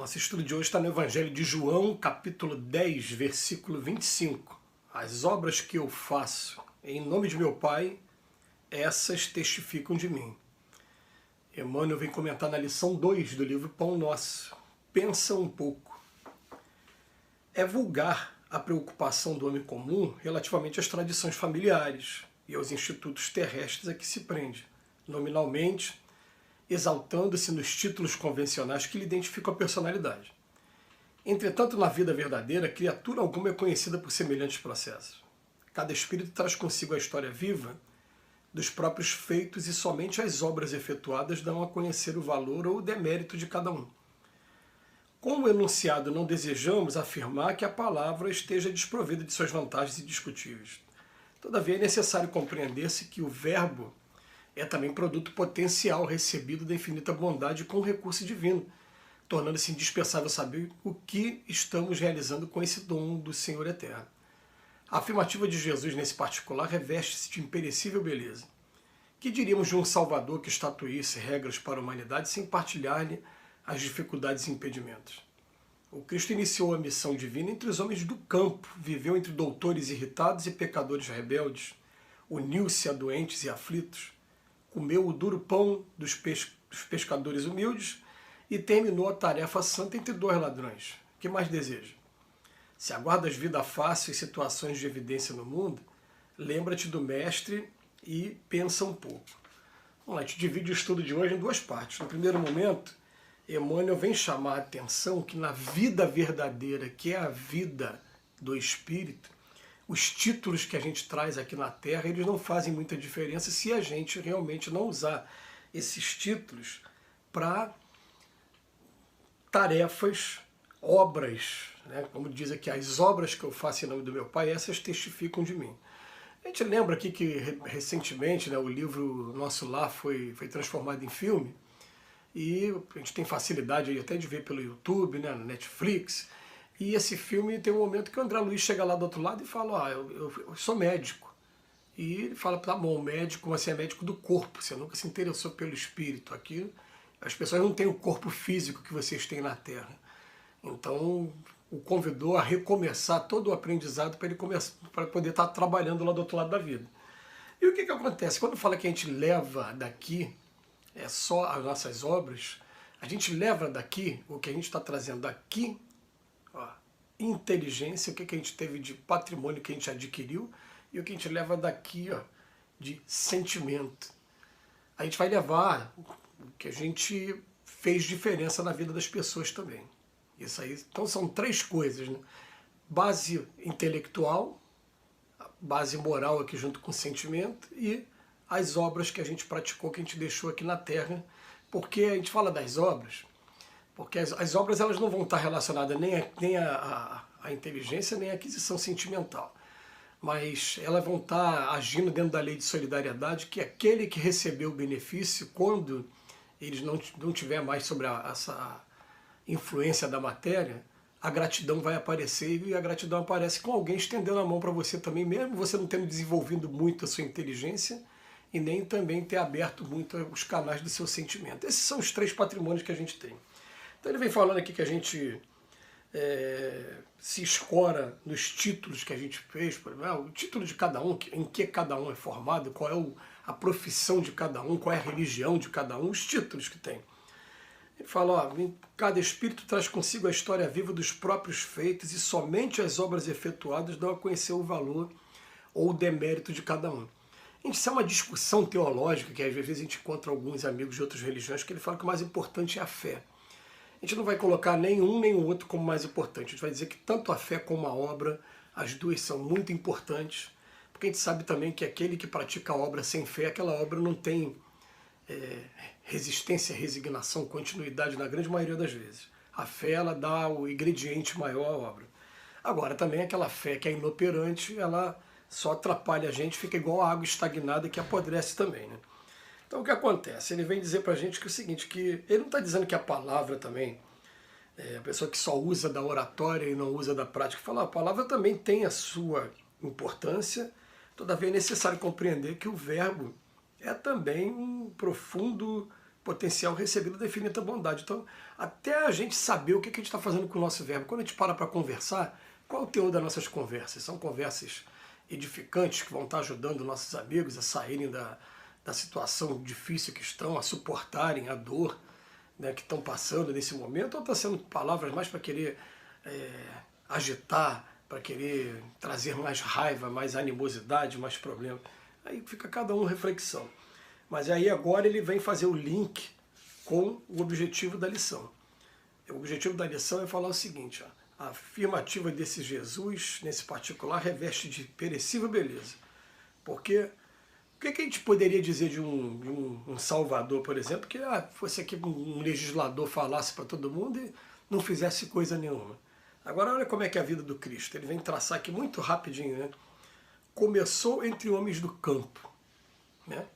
Nosso estudo de hoje está no Evangelho de João, capítulo 10, versículo 25. As obras que eu faço em nome de meu Pai, essas testificam de mim. Emmanuel vem comentar na lição 2 do livro Pão Nosso. Pensa um pouco. É vulgar a preocupação do homem comum relativamente às tradições familiares e aos institutos terrestres a que se prende, nominalmente, exaltando-se nos títulos convencionais que lhe identificam a personalidade. Entretanto, na vida verdadeira, criatura alguma é conhecida por semelhantes processos. Cada espírito traz consigo a história viva dos próprios feitos e somente as obras efetuadas dão a conhecer o valor ou o demérito de cada um. Com o enunciado, não desejamos afirmar que a palavra esteja desprovida de suas vantagens indiscutíveis. Todavia, é necessário compreender-se que o verbo é também produto potencial recebido da infinita bondade com o recurso divino, tornando-se indispensável saber o que estamos realizando com esse dom do Senhor Eterno. A afirmativa de Jesus nesse particular reveste-se de imperecível beleza. Que diríamos de um Salvador que estatuísse regras para a humanidade sem partilhar-lhe as dificuldades e impedimentos? O Cristo iniciou a missão divina entre os homens do campo, viveu entre doutores irritados e pecadores rebeldes, uniu-se a doentes e aflitos, comeu o duro pão dos pescadores humildes e terminou a tarefa santa entre dois ladrões. O que mais deseja? Se aguardas vida fácil e situações de evidência no mundo, lembra-te do Mestre e pensa um pouco. Vamos lá, a gente divide o estudo de hoje em duas partes. No primeiro momento, Emmanuel vem chamar a atenção que na vida verdadeira, que é a vida do Espírito, os títulos que a gente traz aqui na Terra, eles não fazem muita diferença se a gente realmente não usar esses títulos para tarefas, obras, né? Como diz aqui, as obras que eu faço em nome do meu Pai, essas testificam de mim. A gente lembra aqui que recentemente, né, o livro Nosso Lar foi transformado em filme, e a gente tem facilidade aí até de ver pelo YouTube, né, na Netflix. E esse filme tem um momento que o André Luiz chega lá do outro lado e fala, eu sou médico. E ele fala, tá bom, médico, você é médico do corpo, você nunca se interessou pelo espírito. Aqui as pessoas não têm o corpo físico que vocês têm na Terra. Então o convidou a recomeçar todo o aprendizado para ele para poder estar trabalhando lá do outro lado da vida. E o que acontece? Quando fala que a gente leva daqui só as nossas obras, a gente leva daqui, o que a gente está trazendo daqui, inteligência, o que a gente teve de patrimônio que a gente adquiriu, e o que a gente leva daqui de sentimento. A gente vai levar o que a gente fez diferença na vida das pessoas também. Isso aí, então são três coisas, né? Base intelectual, base moral aqui junto com o sentimento e as obras que a gente praticou, que a gente deixou aqui na Terra. Porque a gente fala das obras, porque as obras elas não vão estar relacionadas nem a inteligência, nem a aquisição sentimental. Mas elas vão estar agindo dentro da lei de solidariedade, que aquele que recebeu o benefício, quando eles não tiver mais sobre essa influência da matéria, a gratidão vai aparecer, e a gratidão aparece com alguém estendendo a mão para você também, mesmo você não tendo desenvolvido muito a sua inteligência, e nem também ter aberto muito os canais do seu sentimento. Esses são os três patrimônios que a gente tem. Então ele vem falando aqui que a gente se escora nos títulos que a gente fez, por exemplo, o título de cada um, em que cada um é formado, qual é a profissão de cada um, qual é a religião de cada um, os títulos que tem. Ele fala, cada espírito traz consigo a história viva dos próprios feitos e somente as obras efetuadas dão a conhecer o valor ou o demérito de cada um. Isso é uma discussão teológica que às vezes a gente encontra alguns amigos de outras religiões que ele fala que o mais importante é a fé. A gente não vai colocar nenhum nem o outro como mais importante. A gente vai dizer que tanto a fé como a obra, as duas são muito importantes, porque a gente sabe também que aquele que pratica a obra sem fé, aquela obra não tem resistência, resignação, continuidade na grande maioria das vezes. A fé ela dá o ingrediente maior à obra. Agora também aquela fé que é inoperante, ela só atrapalha a gente, fica igual a água estagnada que apodrece também, né? Então o que acontece? Ele vem dizer pra gente que é o seguinte, que ele não está dizendo que a palavra também, a pessoa que só usa da oratória e não usa da prática, fala, a palavra também tem a sua importância, todavia é necessário compreender que o verbo é também um profundo potencial recebido da infinita bondade. Então, até a gente saber o que a gente está fazendo com o nosso verbo, quando a gente para conversar, qual é o teor das nossas conversas? São conversas edificantes que vão estar ajudando nossos amigos a saírem da situação difícil que estão, a suportarem a dor, né, que estão passando nesse momento, ou está sendo palavras mais para querer agitar, para querer trazer mais raiva, mais animosidade, mais problema? Aí fica cada um reflexão. Mas aí agora ele vem fazer o link com o objetivo da lição. O objetivo da lição é falar o seguinte, ó, a afirmativa desse Jesus, nesse particular, reveste de perecível beleza. Porque o que a gente poderia dizer de um Salvador, por exemplo, que fosse aqui um legislador falasse para todo mundo e não fizesse coisa nenhuma. Agora olha como é que é a vida do Cristo. Ele vem traçar aqui muito rapidinho, né? Começou entre homens do campo, né?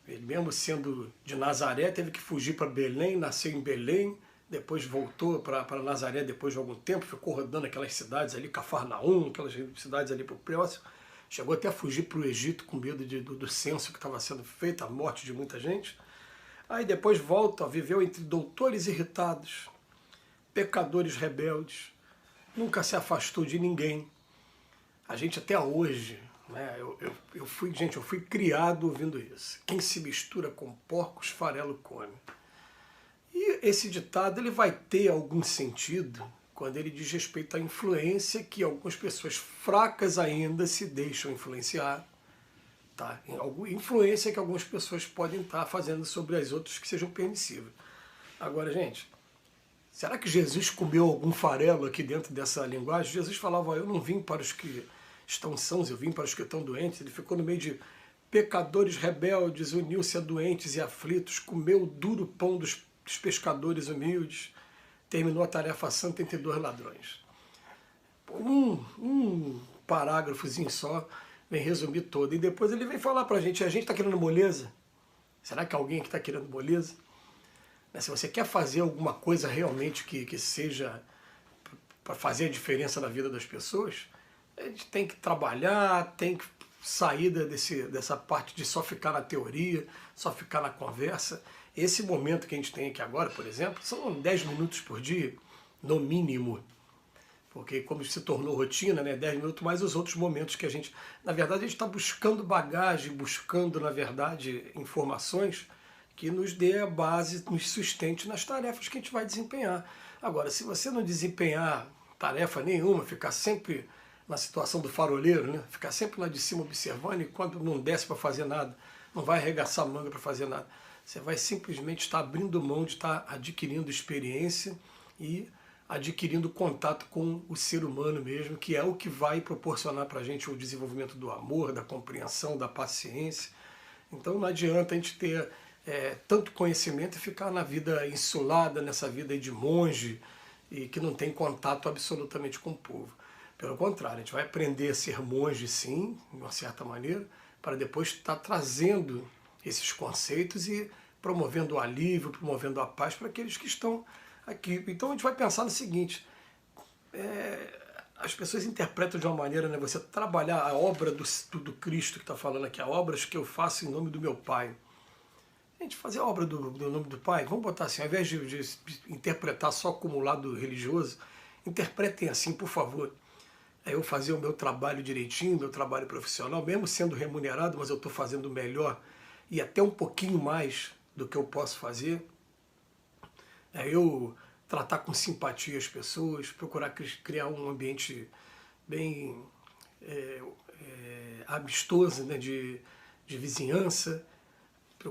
Ele mesmo sendo de Nazaré, teve que fugir para Belém, nasceu em Belém, depois voltou para Nazaré depois de algum tempo, ficou rodando aquelas cidades ali, Cafarnaum, aquelas cidades ali por próximo, chegou até a fugir para o Egito com medo do censo que estava sendo feito, a morte de muita gente. Aí depois volta, viveu entre doutores irritados, pecadores rebeldes, nunca se afastou de ninguém. A gente até hoje, né, eu fui criado ouvindo isso. Quem se mistura com porcos, farelo come. E esse ditado ele vai ter algum sentido quando ele diz respeito à influência que algumas pessoas fracas ainda se deixam influenciar. Tá? Influência que algumas pessoas podem estar fazendo sobre as outras que sejam permissivas. Agora, gente, será que Jesus comeu algum farelo aqui dentro dessa linguagem? Jesus falava, eu não vim para os que estão sãos, eu vim para os que estão doentes. Ele ficou no meio de pecadores rebeldes, uniu-se a doentes e aflitos, comeu o duro pão dos pescadores humildes, terminou a tarefa santa entre dois ladrões. Um parágrafozinho só vem resumir todo. E depois ele vem falar para a gente está querendo moleza? Será que alguém aqui está querendo moleza? Se você quer fazer alguma coisa realmente que seja para fazer a diferença na vida das pessoas, a gente tem que trabalhar, tem que sair dessa parte de só ficar na teoria, só ficar na conversa. Esse momento que a gente tem aqui agora, por exemplo, são 10 minutos por dia, no mínimo. Porque como se tornou rotina, né, 10 minutos mais os outros momentos que a gente... Na verdade, a gente está buscando bagagem, buscando, na verdade, informações que nos dê a base, nos sustente nas tarefas que a gente vai desempenhar. Agora, se você não desempenhar tarefa nenhuma, ficar sempre na situação do faroleiro, né, ficar sempre lá de cima observando e quando não desce para fazer nada, não vai arregaçar a manga para fazer nada, você vai simplesmente estar abrindo mão de estar adquirindo experiência e adquirindo contato com o ser humano mesmo, que é o que vai proporcionar para a gente o desenvolvimento do amor, da compreensão, da paciência. Então não adianta a gente ter tanto conhecimento e ficar na vida insulada, nessa vida aí de monge, e que não tem contato absolutamente com o povo. Pelo contrário, a gente vai aprender a ser monge sim, de uma certa maneira, para depois estar trazendo esses conceitos e promovendo o alívio, promovendo a paz para aqueles que estão aqui. Então a gente vai pensar no seguinte, as pessoas interpretam de uma maneira, né, você trabalhar a obra do Cristo que está falando aqui, as obras que eu faço em nome do meu Pai. A gente fazer a obra do nome do Pai, vamos botar assim, ao invés de interpretar só como lado religioso, interpretem assim, por favor. Eu fazer o meu trabalho direitinho, meu trabalho profissional, mesmo sendo remunerado, mas eu estou fazendo melhor e até um pouquinho mais do que eu posso fazer. Eu tratar com simpatia as pessoas, procurar criar um ambiente bem amistoso, né, de vizinhança,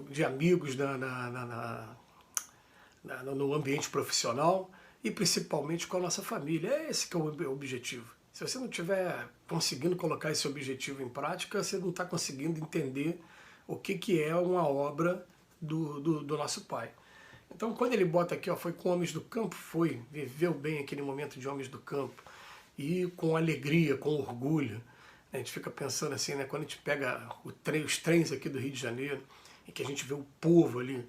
de amigos no ambiente profissional e principalmente com a nossa família. É esse que é o objetivo. Se você não estiver conseguindo colocar esse objetivo em prática, você não está conseguindo entender o que é uma obra do nosso Pai. Então, quando ele bota aqui, foi com homens do campo, viveu bem aquele momento de homens do campo, e com alegria, com orgulho. A gente fica pensando assim, né, quando a gente pega os trens aqui do Rio de Janeiro, e que a gente vê o povo ali,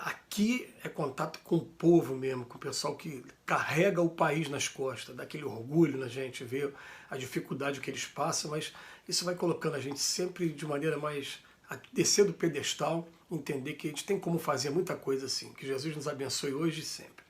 aqui é contato com o povo mesmo, com o pessoal que carrega o país nas costas, dá aquele orgulho na gente, ver a dificuldade que eles passam, mas isso vai colocando a gente sempre de maneira mais a descer do pedestal, entender que a gente tem como fazer muita coisa assim. Que Jesus nos abençoe hoje e sempre.